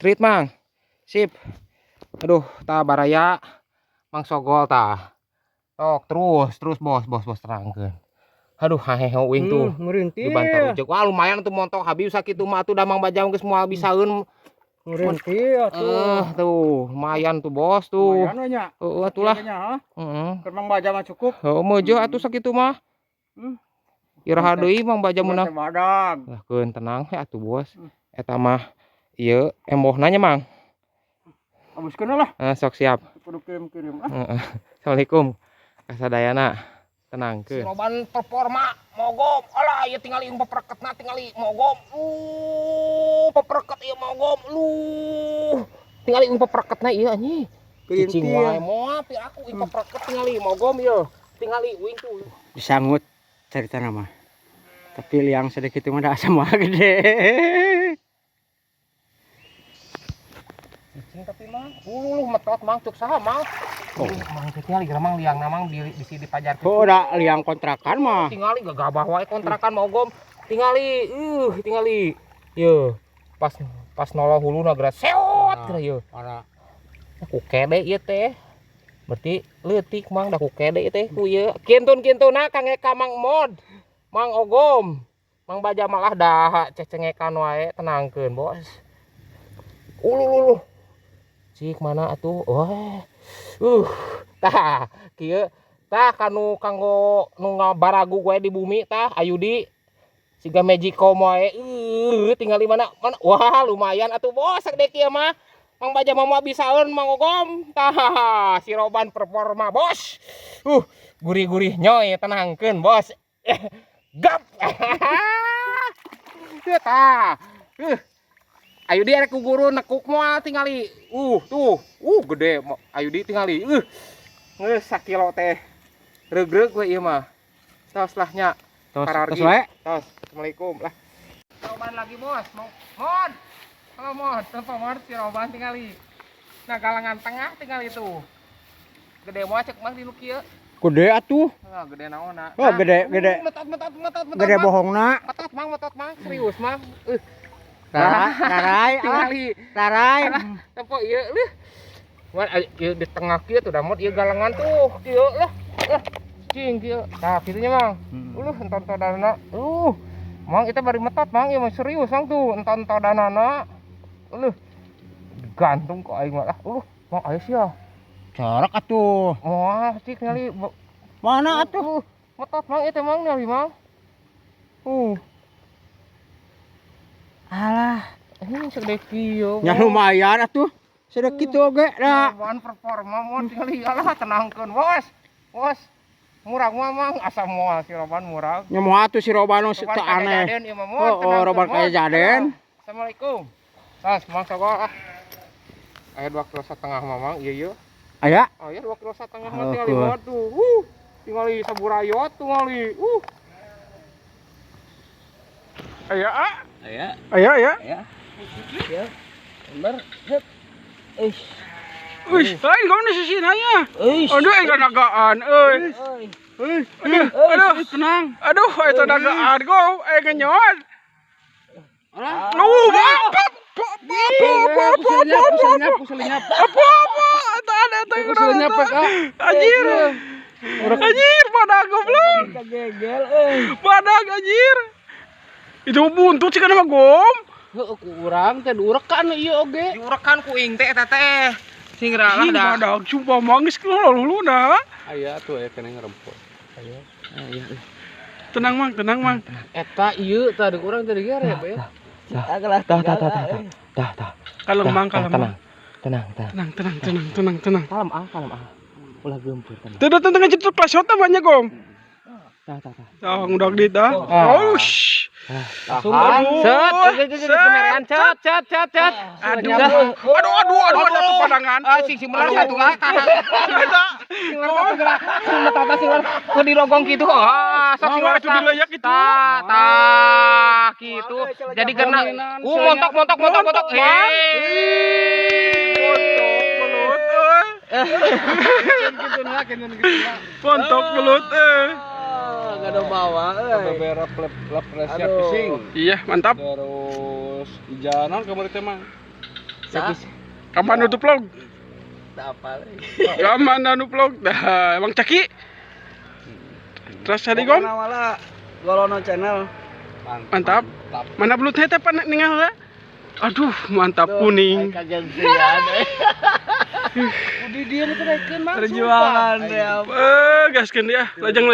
Street mang. Sip. Aduh, tah baraya Mang Sogol tah. Tok terus bos terangkeun. Aduh, haheho wing tuh. Ngerintil. Dibantar ujug. Wah, lumayan tuh montok habis sakitu mah tuh damang bajam geus moal bisaeun. Ngerintil tuh. Tuh, lumayan tuh bos tuh. Lumayan we nya. Heeh atuh lah. Heeh. Keur Mang Baja mah cukup. Heuh meujo atuh sakitu mah. Iraha deui Mang Baja meunang. Badag. Lah keun tenang we atuh bos. Eta mah ieu embohna nya Mang. Habiskeun lah. Sok siap. Kudu kirim-kirim. Heeh. Assalamualaikum. Kasadayana. Tenangkeun. Siroban performa mogom. Alah ieu tingali pepereketna tingali mogom. Pepereket ieu mogom. Tingali pepereketna ieu anjing. Cicing wae moal pi aku pepereket tingali mogom ieu. Tingali uing tuh. Disangut cerita nama. Tapi liang sedikit mah da asa moal gede. Cicing tapi mah metot Mang cuk saha Mang. Mang tingali geremang liang namang bisi dipajar. Oh da liang kontrakan mah. Tingali gagabah wae kontrakan mogom. Tingali tingali. Ieu pas noloh huluna geura seot geura ieu. Para Ku kede ieu teh. Berarti leutik Mang da ku kede teh ku ieu. Kintun-kintuna Kang Eka Mang Mod. Mang Ogom. Mang Baja malah dah cecengekan wae tenangkeun bos. Cik mana atuh? Wah. Tah kieu tah kanu kanggo nu ngabaragu gue di bumi tah Ayudi. Siga Magicom wae. Tinggal di mana? Wah, lumayan atuh bos gede kieu mah. Mang Baja mah bisaeun Mang Ogom. Tah siroban performa bos. Gurih-gurih nyoy tenangkeun bos. Gap. Tah. Ayudi arek ku guru nekuk moal tingali. Tuh. Gede Ayudi tingali. Geus sakilo teh. Regreg we ieu mah. Tos lah nya. tos wae. Tos. Assalamualaikum lah. Siroban lagi bos. Mod. Halo Mod. Tempo Mod siroban tingali. Nah galangan tengah tingali tuh. Gede moal cek Mang di nu kieu. Gede atuh. Gede naonna. Oh gede. Metot. Gede bohongna. Metot Mang. Serius Mang. Tarai. Tempo ieu leuh. Wan ieu di tengah kieu tuh da Mod ieu galengan tuh kieu lah. Cing kieu. Tah kitu nya Mang. Enton-entonana. Mang kita bari metot Mang ieu mah serius Mang tuh enton-entonana. Gantung kok aing mah. Mang aya sia. Corak atuh. Wah, cik nyali Mana atuh? metot Mang ieu teh Mang nyali Mang. Alah, Ini segede kieu. nya lumayan atuh. Sedek kitu oge da. Wan performa Mod tinggali alah tenangkeun bos. Bos. Murag mah Mang asa moal siroban murag. Nya moal atuh si robano teu aneh. Oh, roban kaya Jaden. Assalamualaikum. Tas Mang Sogol aya 2,5 kg mah Mang ieu. Aya? Oh ya 2,5 kg mah tinggali Mod tuh. Tinggali saburayot tinggali. Aya. Ya. Lembar, hep. Uish, lain kau ni sisinanya. Aduh, enggak nagaan, aduh, tenang. Aduh, itu nagaan kau, kenyot. Lu, Anjir, badak goblok. Badak anjir. Itu buntut sih kan sama Gom. Kurang teh durekan ieu oge. Diurekan ku ing teh eta teh. Sing ralah da. Badak sumpah mangis lu dah. Aya tuh aya kena ngerempot. Aya. Tenang mang. Eta ieu tah deuk urang teh digarep ya. Tah. Kalem mang. Tenang. Kalem ah. Ulah geumpeur tenang. Tengah cetuk plasota banyak Gom. Tah. Udah di dah. Langsung set kemerean cet. Aduh, satu pandangan. Si melar satu lah. Ku dirogong kitu. Sok si itu dilayak itu. Tah kitu. Jadi kena montok. Pontok gelut Enggak ada bawa Bebera plep siap fishing. Iya, mantap. Terus ijanan kamari teh Mang. Kapan nutup vlog? Tak apa lagi. Kapan anu vlog? Dah, Bang Caki. Terus hari gong? Wala Golono channel. Mantap. Mana belutnya teh pan ningal lah? Aduh, mantap kuning. Kagengsian. Udah dia nih kenaikan mah. Perjuangan ya. Gaskeun dia. Lajang.